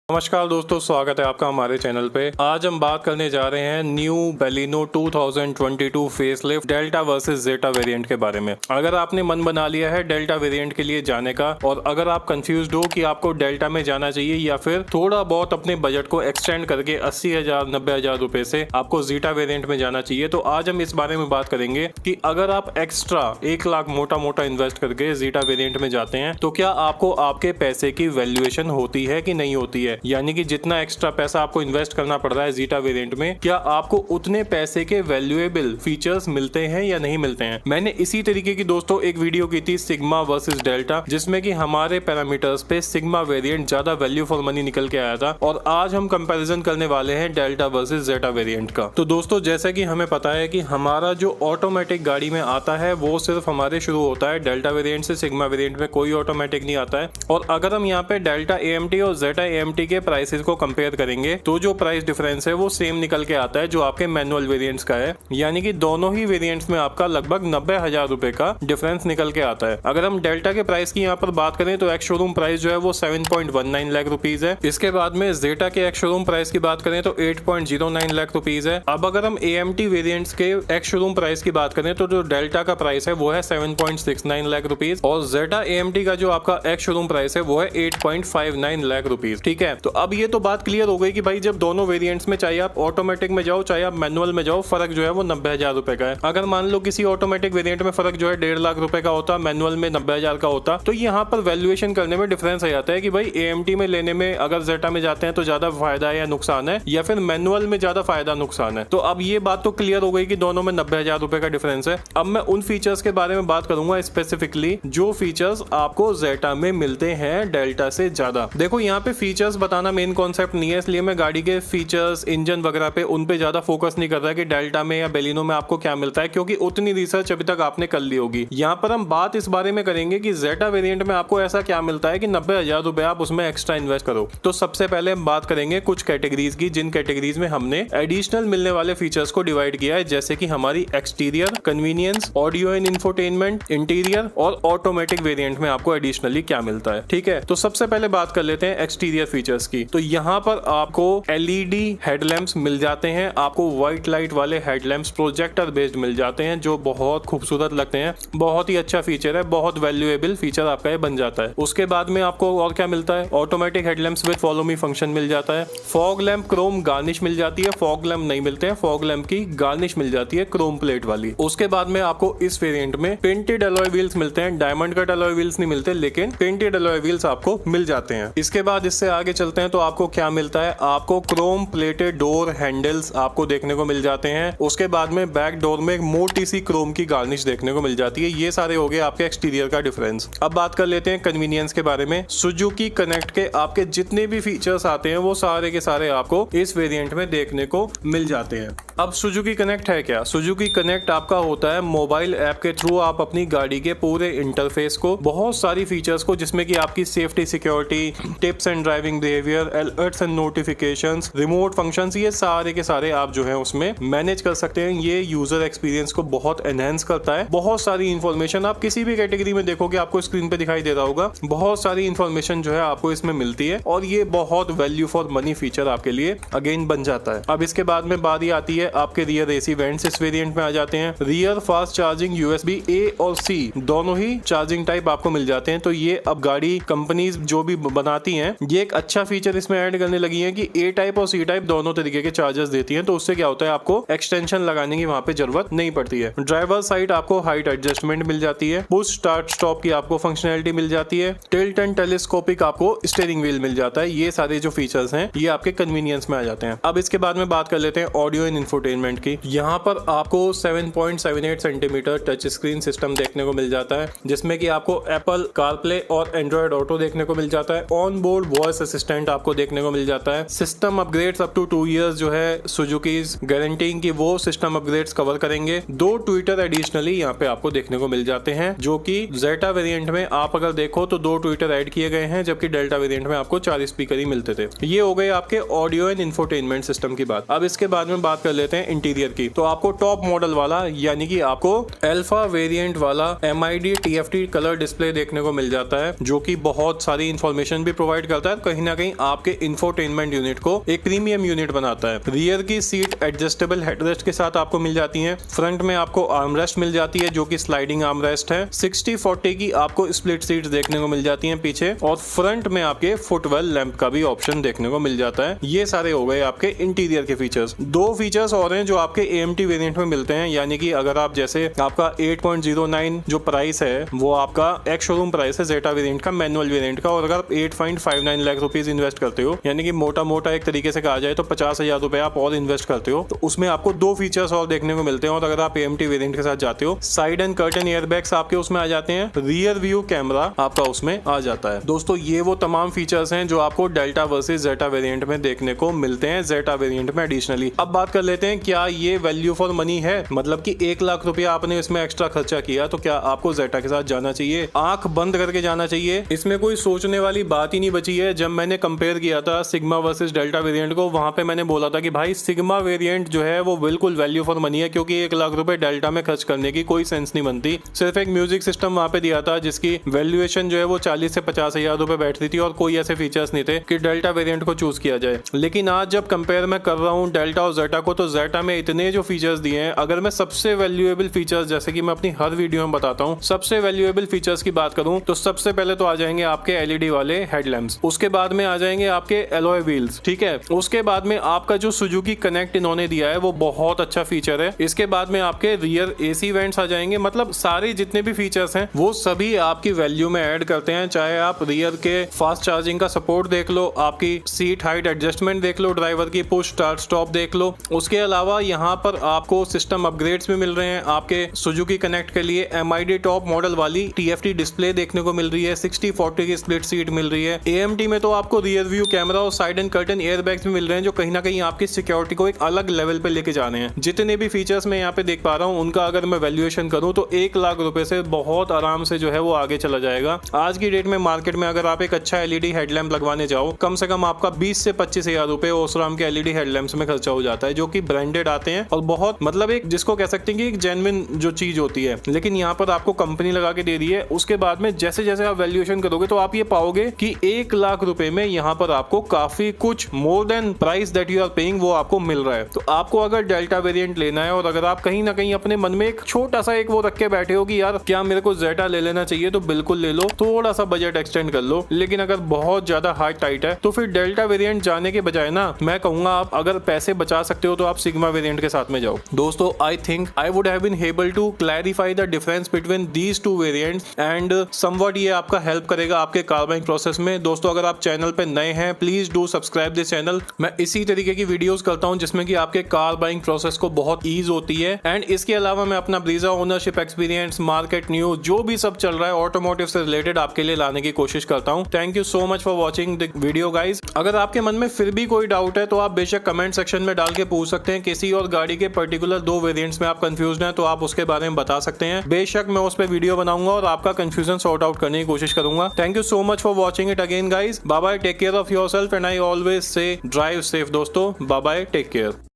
नमस्कार दोस्तों, स्वागत है आपका हमारे चैनल पे। आज हम बात करने जा रहे हैं new Baleno 2022 facelift delta versus zeta variant के बारे में। अगर आपने मन बना लिया है डेल्टा वेरिएंट के लिए जाने का और अगर आप कंफ्यूज्ड हो कि आपको डेल्टा में जाना चाहिए या फिर थोड़ा बहुत अपने बजट को एक्सटेंड करके 80,000 90,000 रुपए से आपको जेटा वेरिएंट में जाना चाहिए, तो आज हम इस बारे में बात करेंगे कि अगर आप एक्स्ट्रा 1 लाख मोटा मोटा इन्वेस्ट करके जेटा वेरिएंट में जाते हैं तो क्या आपको आपके पैसे की वैल्यूएशन होती है कि नहीं होती है। यानी कि जितना एक्स्ट्रा पैसा आपको इन्वेस्ट करना पड़ रहा है जीटा वेरिएंट में, क्या आपको उतने पैसे के वैल्यूएबल फीचर्स मिलते हैं या नहीं मिलते हैं। मैंने इसी तरीके की दोस्तों एक वीडियो की थी सिग्मा वर्सेस डेल्टा, जिसमें कि हमारे पैरामीटर्स पे सिग्मा वेरिएंट ज्यादा वैल्यू फॉर मनी निकल के आया था और आज हम कंपैरिजन करने वाले हैं डेल्टा वर्सेस जेटा वेरिएंट का। तो दोस्तों, जैसा कि हमें पता है कि हमारा जो ऑटोमेटिक गाड़ी में आता है वो सिर्फ हमारे शुरू होता है डेल्टा वेरिएंट से। सिग्मा वेरिएंट में कोई ऑटोमेटिक नहीं आता है। और अगर हम यहाँ पे डेल्टा AMT और जेटा AMT के प्राइसेस को कंपेयर करेंगे तो जो प्राइस डिफरेंस है वो सेम निकल के आता है जो आपके मैनुअल वेरिएंट्स का है। यानी कि दोनों ही वेरिएंट्स में आपका लगभग 90,000 रुपए का डिफरेंस निकल के आता है। अगर हम डेल्टा के प्राइस की यहाँ पर बात करें तो एक्स शोरूम प्राइस जो है वो 7.19 लाख रुपीज है। इसके बाद में जेटा के एक्स शोरूम प्राइस की बात करें तो 8.09 लाख रुपीज है। अब अगर हम AMT वेरिएंट्स के एक्स शोरूम प्राइस की बात करें तो जो डेल्टा का प्राइस है वो है 7.69 लाख रुपीज और जेटा AMT का जो आपका एक्स शोरूम प्राइस है वो है 8.59 लाख रुपीज। ठीक है, तो अब ये तो बात क्लियर हो गई कि भाई जब दोनों वेरिएंट्स में, चाहे आप ऑटोमेटिक में जाओ चाहे आप मैनुअल में जाओ, फर्क जो है वो 90,000 रुपए का है। अगर मान लो किसी ऑटोमेटिक वेरिएंट में फर्क जो है 1.5 लाख रुपए का होता, मैनुअल में 90,000 का होता, तो यहाँ पर वैल्यूएशन करने में डिफरेंस आ जाता है कि भाई AMT में लेने में अगर जेटा में जाते हैं तो ज्यादा फायदा है या नुकसान है, या फिर मैनुअल में ज्यादा फायदा नुकसान है। तो अब ये बात तो क्लियर हो गई कि दोनों में 90,000 रुपए का डिफरेंस है। अब मैं उन फीचर्स के बारे में बात करूंगा स्पेसिफिकली जो फीचर्स आपको जेटा में मिलते हैं डेल्टा से ज्यादा। देखो, यहाँ पे फीचर्स बताना मेन कॉन्सेप्ट नहीं है, इसलिए मैं गाड़ी के फीचर्स, इंजन वगैरह पे उन पे ज्यादा फोकस नहीं कर रहा कि डेल्टा में या बेलिनो में आपको क्या मिलता है, क्योंकि उतनी रिसर्च अभी तक आपने कर ली होगी। यहाँ पर हम बात इस बारे में करेंगे कि जेटा वेरिएंट में आपको ऐसा क्या मिलता है कि 90,000 रुपए आप उसमें एक्स्ट्रा इन्वेस्ट करो। तो सबसे पहले हम बात करेंगे कुछ कैटेगरीज की, जिन कैटेगरीज में हमने एडिशनल मिलने वाले फीचर्स को डिवाइड किया है, जैसे कि हमारी exterior, convenience, audio and infotainment, interior और ऑटोमेटिक वेरिएंट में आपको एडिशनली क्या मिलता है। ठीक है, तो सबसे पहले बात कर लेते हैं एक्सटीरियर फीचर्स की। तो यहाँ पर आपको LED हेडलैम्प्स मिल जाते हैं, आपको व्हाइट लाइट वाले हेडलैम्प्स प्रोजेक्टर बेस्ड मिल जाते हैं जो बहुत खूबसूरत लगते हैं। बहुत ही अच्छा फीचर है, बहुत वैल्यूएबल फीचर आपका ये बन जाता है। उसके बाद में आपको और क्या मिलता है, automatic headlamps with follow me function मिल जाता है। फॉग लैंप क्रोम गार्निश मिल जाती है, फॉग लैंप नहीं मिलते हैं, फॉग लैंप की गार्निश मिल जाती है क्रोम प्लेट वाली। उसके बाद में आपको इस वेरिएंट में पेंटेड अलॉय व्हील्स मिलते हैं, डायमंड कट अलॉय व्हील्स नहीं मिलते, लेकिन पेंटेड अलॉय व्हील्स आपको मिल जाते हैं। इसके बाद इससे आगे चलते हैं तो आपको क्या मिलता है, आपको क्रोम प्लेटेड डोर हैंडल्स आपको देखने को मिल जाते हैं। उसके बाद में बैक डोर में एक मोटी सी क्रोम की गार्निश देखने को मिल जाती है। ये सारे हो गए आपके एक्सटीरियर का डिफरेंस। अब बात कर लेते हैं कन्वीनियंस के बारे में। सुजुकी कनेक्ट के आपके जितने भी फीचर्स आते हैं वो सारे के सारे आपको इस वेरिएंट में देखने को मिल जाते हैं। अब सुजुकी कनेक्ट है क्या, सुजुकी कनेक्ट आपका होता है मोबाइल ऐप के थ्रू आप अपनी गाड़ी के पूरे इंटरफेस को, बहुत सारी फीचर्स को, जिसमें कि आपकी safety, security, tips and driving behaviour, alerts and notifications, remote functions, ये सारे के सारे आप जो है उसमें मैनेज कर सकते हैं। ये यूजर एक्सपीरियंस को बहुत एनहेंस करता है। बहुत सारी इंफॉर्मेशन आप किसी भी कैटेगरी में देखोगे आपको स्क्रीन पे दिखाई दे रहा होगा, बहुत सारी इंफॉर्मेशन जो है आपको इसमें मिलती है और ये बहुत वैल्यू फॉर मनी फीचर आपके लिए अगेन बन जाता है। अब इसके बाद में बारी आती है आपके रियर AC वेंट्स इस वेरिएंट में आ जाते हैं। Rear fast charging USB A और C दोनों ही चार्जिंग टाइप आपको मिल जाते हैं। तो ये अब गाड़ी कंपनीज जो भी बनाती हैं ये एक अच्छा फीचर इसमें ऐड करने लगी है कि A टाइप और C टाइप दोनों तरीके के चार्जर्स देती हैं। तो उससे क्या होता है, आपको एक्सटेंशन लगाने की वहां पे जरूरत नहीं पड़ती है। ड्राइवर साइड आपको हाइट एडजस्टमेंट मिल जाती है, पुश स्टार्ट स्टॉप की आपको फंक्शनैलिटी मिल जाती है, टिल्ट एंड टेलीस्कोपिक आपको स्टीयरिंग व्हील मिल जाता है। ये सारे जो फीचर्स हैं ये आपके कन्वीनियंस में आ जाते हैं। अब इसके बाद में बात कर लेते हैं ऑडियो एंड इंफोटेनमेंट की। यहाँ पर आपको 7.78 सेंटीमीटर टच स्क्रीन सिस्टम देखने को मिल जाता है, जिसमें कि आपको एप्पल कारप्ले और एंड्रॉइड ऑटो देखने को मिल जाता है। ऑन बोर्ड वॉइस असिस्टेंट आपको देखने को मिल जाता है। System upgrades up to 2 years जो है सुजुकीज गारंटी की वो सिस्टम अपग्रेड्स कवर करेंगे। 2 ट्विटर एडिशनली यहाँ पे आपको देखने को मिल जाते हैं, जो कि जेटा वेरिएंट में आप अगर देखो तो 2 ट्विटर ऐड किए गए हैं, जबकि डेल्टा वेरिएंट में आपको 4 स्पीकर ही मिलते थे। ये हो गए आपके ऑडियो एंड इंफोटेनमेंट सिस्टम की बात। अब इसके बाद में बात कर लेते हैं इंटीरियर की, तो आपको टॉप मॉडल वाला यानी कि आपको अल्फा वेरिएंट वाला MID TFT कलर डिस्प्ले देखने को मिल जाता है, जो कि बहुत सारी इंफॉर्मेशन भी प्रोवाइड करता है, कहीं ना कहीं आपके इंफोटेनमेंट यूनिट को एक प्रीमियम यूनिट बनाता है। रियर की सीट एडजस्टेबल हेडरेस्ट के साथ आपको मिल जाती है। फ्रंट में आपको आर्मरेस्ट मिल जाती है जो कि स्लाइडिंग आर्मरेस्ट है। 60-40 की आपको स्प्लिट सीट्स देखने को मिल जाती हैं पीछे, और फ्रंट में आपके फुटवेल लैंप का भी ऑप्शन देखने को मिल जाता है। ये सारे हो गए आपके इंटीरियर के फीचर्स। दो फीचर्स और हैं जो आपके AMT वेरिएंट में मिलते हैं, यानी कि अगर आप जैसे आपका 8.09 जो प्राइस है वो आपका एक्स शोरूम प्राइस है जेटा वेरिएंट का, मैनुअल वेरिएंट का, और अगर आप 8.59 लाख रुपीज इन्वेस्ट करते हो, यानी कि मोटा मोटा एक तरीके से कहा जाए तो 50,000 रुपए आप और इन्वेस्ट करते हो, तो उसमें आपको दो फीचर्स और देखने को मिलते हैं। और अगर आप AMT वेरिएंट के साथ जाते हो, साइड एंड कर्टन एयरबैग्स आपके उसमें आ जाते हैं, रियर व्यू कैमरा आपका उसमें आ जाता है। दोस्तों ये वो तमाम फीचर्स हैं जो आपको डेल्टा वर्सेस जेटा वेरिएंट में देखने को मिलते हैं जेटा वेरिएंट में एडिशनली। अब बात कर लेते हैं क्या ये वैल्यू फॉर मनी है, मतलब कि 1 लाख रुपया आपने इसमें एक्स्ट्रा खर्चा किया तो क्या आपको जेटा के साथ जाना चाहिए, आंख बंद करके जाना चाहिए, इसमें कोई सोचने वाली बात ही नहीं बची है। जब मैंने कंपेयर किया था सिग्मा वर्सेस डेल्टा वेरिएंट को, वहां पे मैंने बोला था कि भाई सिग्मा वेरिएंट जो है वो बिल्कुल वैल्यू फॉर मनी है, क्योंकि 1 लाख रुपए डेल्टा में खर्च करने की कोई सेंस नहीं बनती। सिर्फ एक म्यूजिक सिस्टम वहां पे दिया था जिसकी वैल्यूएशन जो है वो 40 से 50,000 रुपए बैठती थी, और कोई ऐसे फीचर्स नहीं थे कि डेल्टा वेरिएंट को चूज किया जाए। लेकिन आज जब कंपेयर मैं कर रहा हूँ डेल्टा और जेटा को, तो जेटा में इतने जो फीचर्स दिए हैं, अगर मैं सबसे वैल्यूएबल फीचर्स जैसे कि मैं अपनी हर वीडियो में बताता हूँ, सबसे वैल्यूएबल फीचर्स की बात करूं तो सबसे पहले तो आ जाएंगे आपके LED वाले हेडलैम्प्स, उसके बाद में आ जाएंगे आपके एलॉय व्हील्स, ठीक है, उसके बाद में आपका जो सुजुकी कनेक्ट इन्होंने दिया है वो बहुत अच्छा फीचर है। इसके बाद में आपके रियर AC वेंट्स आ जाएंगे, मतलब सारे जितने भी फीचर्स हैं वो सभी आपकी वैल्यू में ऐड करते हैं। चाहे आप रियर के फास्ट चार्जिंग का सपोर्ट देख लो, आपकी सीट हाइट एडजस्टमेंट देख लो, ड्राइवर की पुश स्टार्ट स्टॉप देख लो, उसके अलावा यहाँ पर आपको सिस्टम अपग्रेड्स भी मिल रहे हैं। आपके सुजुकी कनेक्ट के लिए MID टॉप मॉडल वाली TFT डिस्प्ले देखने को मिल रही है, 60-40 की स्प्लिट सीट मिल रही है। AMT में तो आपको रियर व्यू कैमरा और साइड एंड कर्टन एयरबैग्स भी मिल रहे हैं, जो कहीं ना कहीं आपकी सिक्योरिटी को एक अलग लेवल पे लेके जाने हैं। जितने भी फीचर्स मैं यहाँ पे देख पा रहा हूँ उनका अगर मैं वैल्यूएशन करूँ तो 1 लाख रुपए से बहुत आराम से जो है वो आगे चला जाएगा। आज की डेट में मार्केट में अगर आप एक अच्छा LED हेडलैम्प लगवाने जाओ, कम से कम आपका 20 से 25,000 रुपए ओसराम के LED हेडलैम्प्स में खर्चा हो जाता है, जो कि ब्रांडेड आते हैं और बहुत मतलब एक जिसको कह सकते हैं कि एक जेन्युइन जो चीज होती है। लेकिन यहाँ पर आपको कंपनी लगा के दे रही है। उसके बाद में जैसे जैसे आप वैल्यूएशन करोगे तो आप ये पाओगे कि 1 लाख रुपए में यहाँ पर आपको काफी कुछ more than price that you are paying वो आपको मिल रहा है। तो आपको अगर डेल्टा वेरिएंट लेना है और अगर आप कहीं ना कहीं अपने मन में एक छोटा सा एक वो रख के बैठे हो कि यार क्या मेरे को जेटा ले लेना चाहिए, तो बिल्कुल ले लो, थोड़ा सा बजट एक्सटेंड कर लो। लेकिन अगर बहुत ज्यादा हार्ड टाइट है तो फिर डेल्टा वेरिएंट जाने के बजाय ना मैं कहूंगा आप अगर पैसे बचा सकते हो तो आप सिग्मा वेरिएंट के साथ में जाओ। दोस्तों I think I would have been able to clarify the difference between these two variants and somewhat ये आपका हेल्प करेगा आपके कार बाइंग प्रोसेस में। दोस्तों अगर आप चैनल पे नए हैं please do subscribe this channel. मैं इसी तरीके की वीडियोस करता हूं जिसमें कि आपके कार बाइंग प्रोसेस को बहुत ईज होती है। एंड इसके अलावा मैं अपना Brezza ownership experience, market news, जो भी सब चल रहा है ऑटोमोटिव से रिलेटेड आपके लिए लाने की कोशिश करता हूं। Thank you so much for watching the video guys. अगर आपके मन में फिर भी कोई डाउट है तो आप बेशक कमेंट सेक्शन में डाल के पूछ सकते हैं। किसी और गाड़ी के पर्टिकुलर 2 वेरिएंट्स में आप कंफ्यूज हैं तो आप उसके बारे में बता सकते हैं। बेशक मैं उस पर वीडियो बनाऊंगा और आपका कंफ्यूजन सॉर्ट आउट करने की कोशिश करूंगा। Thank you so much for watching it again guys. Bye bye, take care of yourself and I always say drive safe. दोस्तों बाय बाय, टेक केयर।